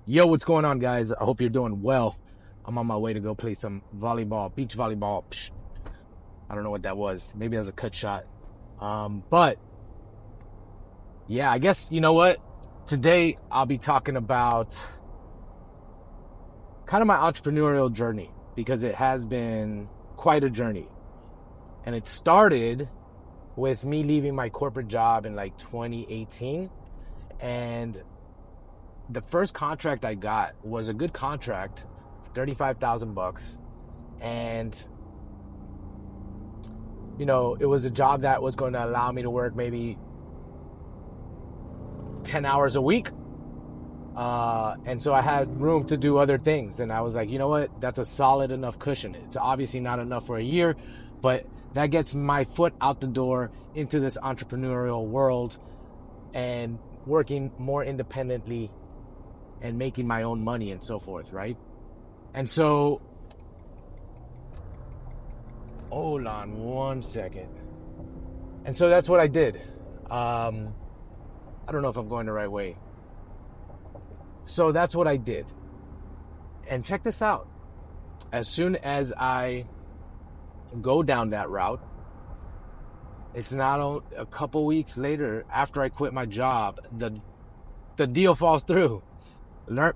Yo, what's going on, guys? I hope you're doing well. I'm on my way to go play some volleyball, beach volleyball. Psh, I don't know what that was. Maybe that was a cut shot. But yeah, I guess, you know what? Today, I'll be talking about kind of my entrepreneurial journey because it has been quite a journey. And it started with me leaving my corporate job in like 2018. And the first contract I got was a good contract, $35,000, and it was a job that was going to allow me to work maybe 10 hours a week, and so I had room to do other things. And I was like, you know what? That's a solid enough cushion. It's obviously not enough for a year, but that gets my foot out the door into this entrepreneurial world and working more independently and making my own money and so forth, right? And so, hold on one second. And so that's what I did. I don't know if I'm going the right way. So that's what I did. And check this out. As soon as I go down that route, it's not a couple weeks later after I quit my job, the deal falls through.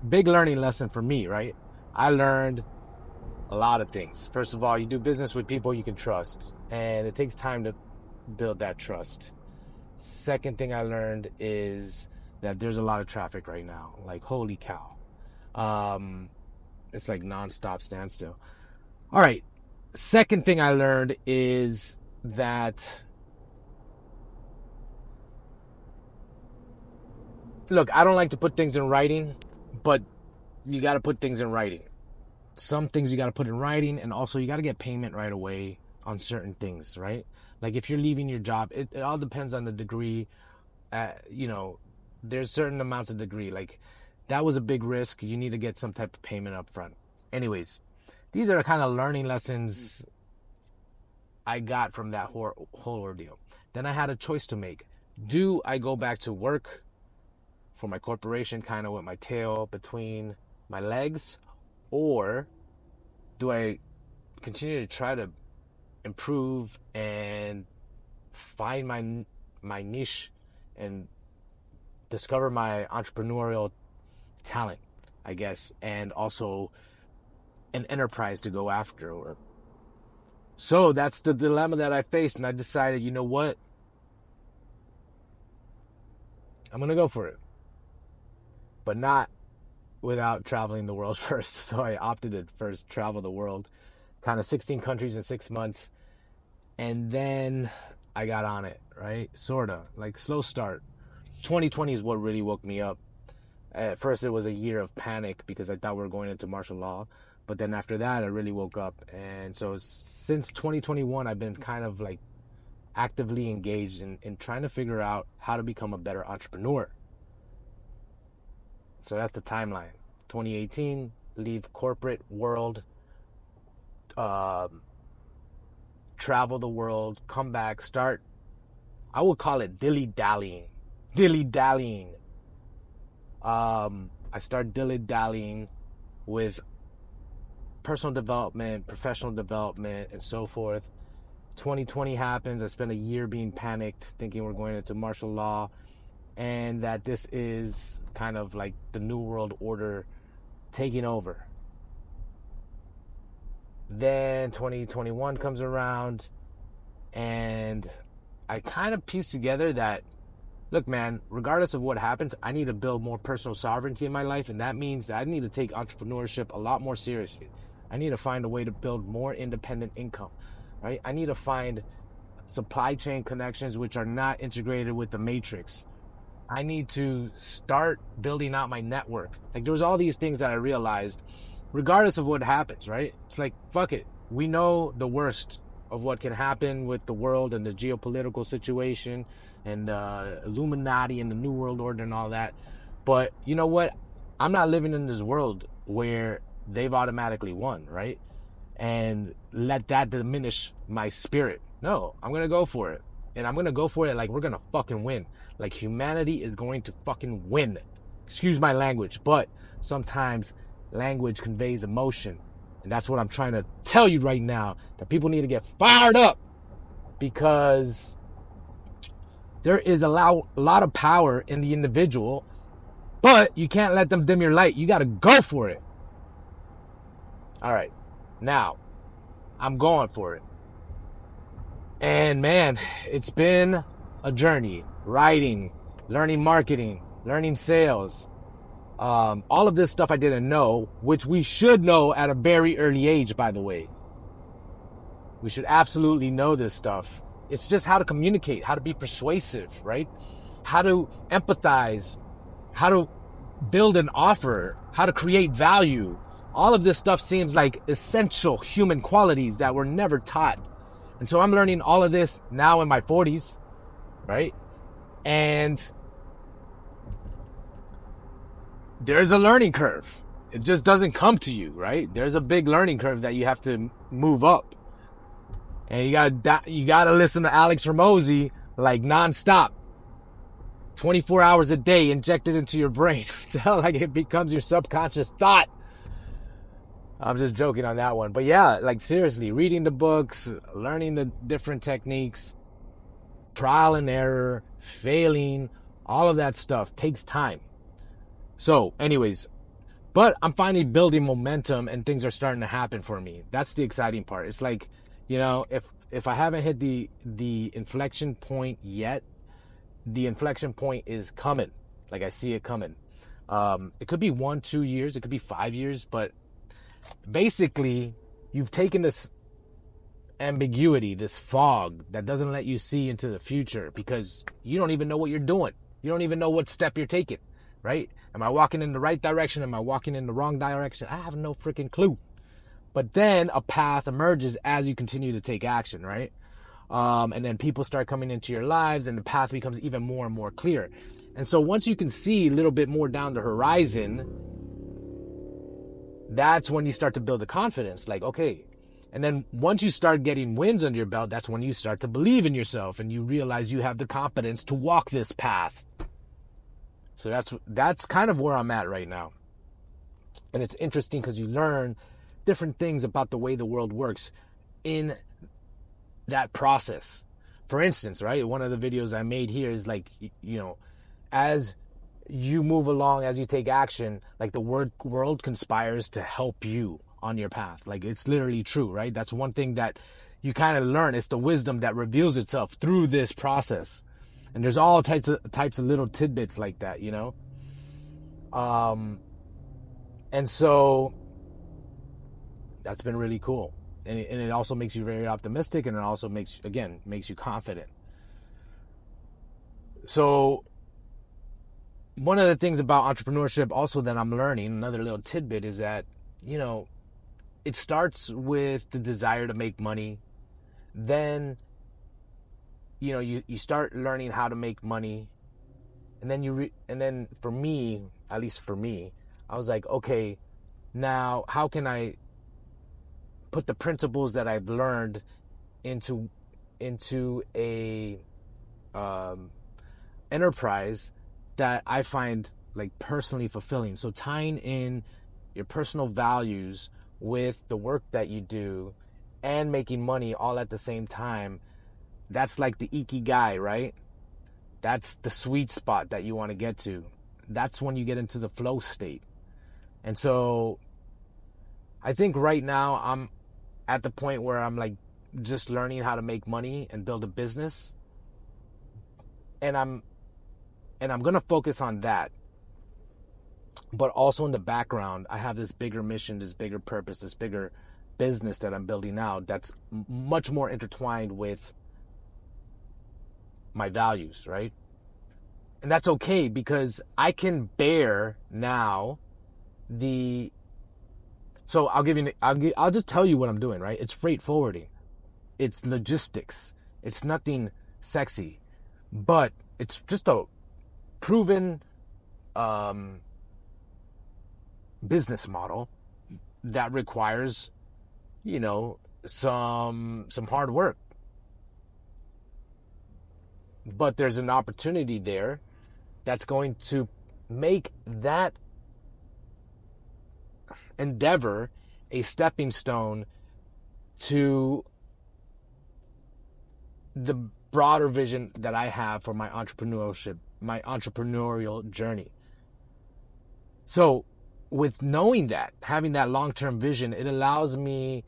Big learning lesson for me, right? I learned a lot of things. First of all, you do business with people you can trust, and it takes time to build that trust. Second thing I learned is that there's a lot of traffic right now. Like, holy cow. It's like nonstop standstill. All right. Second thing I learned is that, look, I don't like to put things in writing, but you got to put things in writing. Some things you got to put in writing, and also you got to get payment right away on certain things, right? Like if you're leaving your job, it all depends on the degree. There's certain amounts of degree. Like that was a big risk. You need to get some type of payment up front. Anyways, these are kind of learning lessons I got from that whole ordeal. Then I had a choice to make. Do I go back to work for my corporation kind of with my tail between my legs, or do I continue to try to improve and find my niche and discover my entrepreneurial talent, I guess, and also an enterprise to go after? So that's the dilemma that I faced, and I decided, you know what? I'm going to go for it. But not without traveling the world first. So I opted to first travel the world, kind of 16 countries in 6 months. And then I got on it, right? Sort of, like slow start. 2020 is what really woke me up. At first, it was a year of panic because I thought we were going into martial law. But then after that, I really woke up. And so since 2021, I've been kind of like actively engaged in trying to figure out how to become a better entrepreneur. So that's the timeline. 2018, leave corporate world, travel the world, come back, start, I would call it dilly-dallying. I start dilly-dallying with personal development, professional development, and so forth. 2020 happens. I spent a year being panicked, thinking we're going into martial law, and that this is kind of like the new world order taking over. Then 2021 comes around, and I kind of piece together that, look, man, regardless of what happens, I need to build more personal sovereignty in my life, and that means that I need to take entrepreneurship a lot more seriously. I need to find a way to build more independent income, right? I need to find supply chain connections which are not integrated with the matrix. I need to start building out my network. Like, there was all these things that I realized, regardless of what happens, right? It's like, fuck it. We know the worst of what can happen with the world and the geopolitical situation and Illuminati and the New World Order and all that. But you know what? I'm not living in this world where they've automatically won, right? And let that diminish my spirit. No, I'm going to go for it. And I'm going to go for it like we're going to fucking win. Like humanity is going to fucking win. Excuse my language, but sometimes language conveys emotion. And that's what I'm trying to tell you right now, that people need to get fired up, because there is a lot of power in the individual, but you can't let them dim your light. You got to go for it. All right. Now, I'm going for it. And man, it's been a journey. Writing, learning marketing, learning sales. All of this stuff I didn't know, which we should know at a very early age, by the way. We should absolutely know this stuff. It's just how to communicate, how to be persuasive, right? How to empathize, how to build an offer, how to create value. All of this stuff seems like essential human qualities that were never taught. And so I'm learning all of this now in my 40s, right? And there's a learning curve. It just doesn't come to you, right? There's a big learning curve that you have to move up. And you gotta listen to Alex Ramosi like nonstop. 24 hours a day injected into your brain until like it becomes your subconscious thought. I'm just joking on that one. But yeah, like seriously, reading the books, learning the different techniques, trial and error, failing, all of that stuff takes time. So anyways, but I'm finally building momentum and things are starting to happen for me. That's the exciting part. It's like, you know, if I haven't hit the inflection point yet, the inflection point is coming. Like I see it coming. It could be 1-2 years. It could be 5 years. But basically, you've taken this ambiguity, this fog that doesn't let you see into the future because you don't even know what you're doing. You don't even know what step you're taking, right? Am I walking in the right direction? Am I walking in the wrong direction? I have no freaking clue. But then a path emerges as you continue to take action, right? And then people start coming into your lives and the path becomes even more and more clear. And so once you can see a little bit more down the horizon, that's when you start to build the confidence. Like, okay. And then once you start getting wins under your belt, that's when you start to believe in yourself and you realize you have the competence to walk this path. So that's kind of where I'm at right now. And it's interesting because you learn different things about the way the world works in that process. For instance, right, one of the videos I made here is like, you know, as you move along, as you take action, like the world conspires to help you on your path. Like it's literally true, right? That's one thing that you kind of learn. It's the wisdom that reveals itself through this process. And there's all types of little tidbits like that, you know? And so that's been really cool. And it also makes you very optimistic, and it also makes you confident. So one of the things about entrepreneurship also that I'm learning, another little tidbit, is that, you know, it starts with the desire to make money. Then, you know, you start learning how to make money. And then and then for me, at least for me, I was like, okay, now how can I put the principles that I've learned into a enterprise that I find like personally fulfilling. So tying in your personal values with the work that you do and making money all at the same time, that's like the ikigai, right? That's the sweet spot that you want to get to. That's when you get into the flow state. And so I think right now I'm at the point where I'm like just learning how to make money and build a business. And I'm going to focus on that. But also in the background, I have this bigger mission, this bigger purpose, this bigger business that I'm building now that's much more intertwined with my values, right? And that's okay because I can bear now so I'll just tell you what I'm doing, right? It's freight forwarding. It's logistics. It's nothing sexy, but it's just a proven business model that requires, you know, some hard work. But there's an opportunity there that's going to make that endeavor, a stepping stone to the broader vision that I have for my entrepreneurship, my entrepreneurial journey. So with knowing that, having that long-term vision, it allows me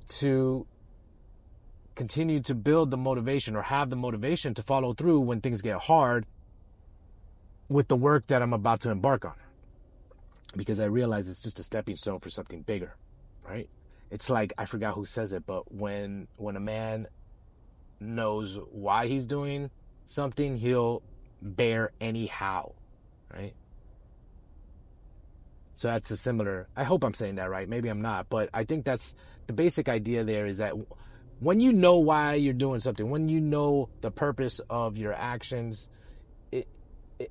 to continue to build the motivation, or have the motivation to follow through when things get hard with the work that I'm about to embark on. Because I realize it's just a stepping stone for something bigger, right? It's like, I forgot who says it, but when a man knows why he's doing something, he'll bear anyhow, right? So that's a similar, I hope I'm saying that right. Maybe I'm not, but I think that's the basic idea there, is that when you know why you're doing something, when you know the purpose of your actions,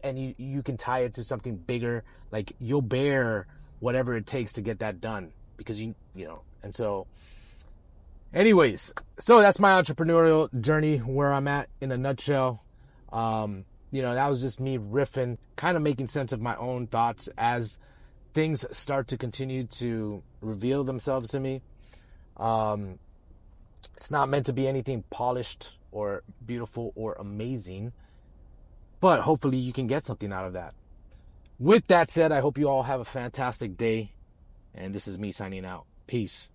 and you can tie it to something bigger, like you'll bear whatever it takes to get that done, because you know. And so anyways, so that's my entrepreneurial journey, where I'm at in a nutshell. That was just me riffing, kind of making sense of my own thoughts as things start to continue to reveal themselves to me. It's not meant to be anything polished or beautiful or amazing, but hopefully you can get something out of that. With that said, I hope you all have a fantastic day, and this is me signing out. Peace.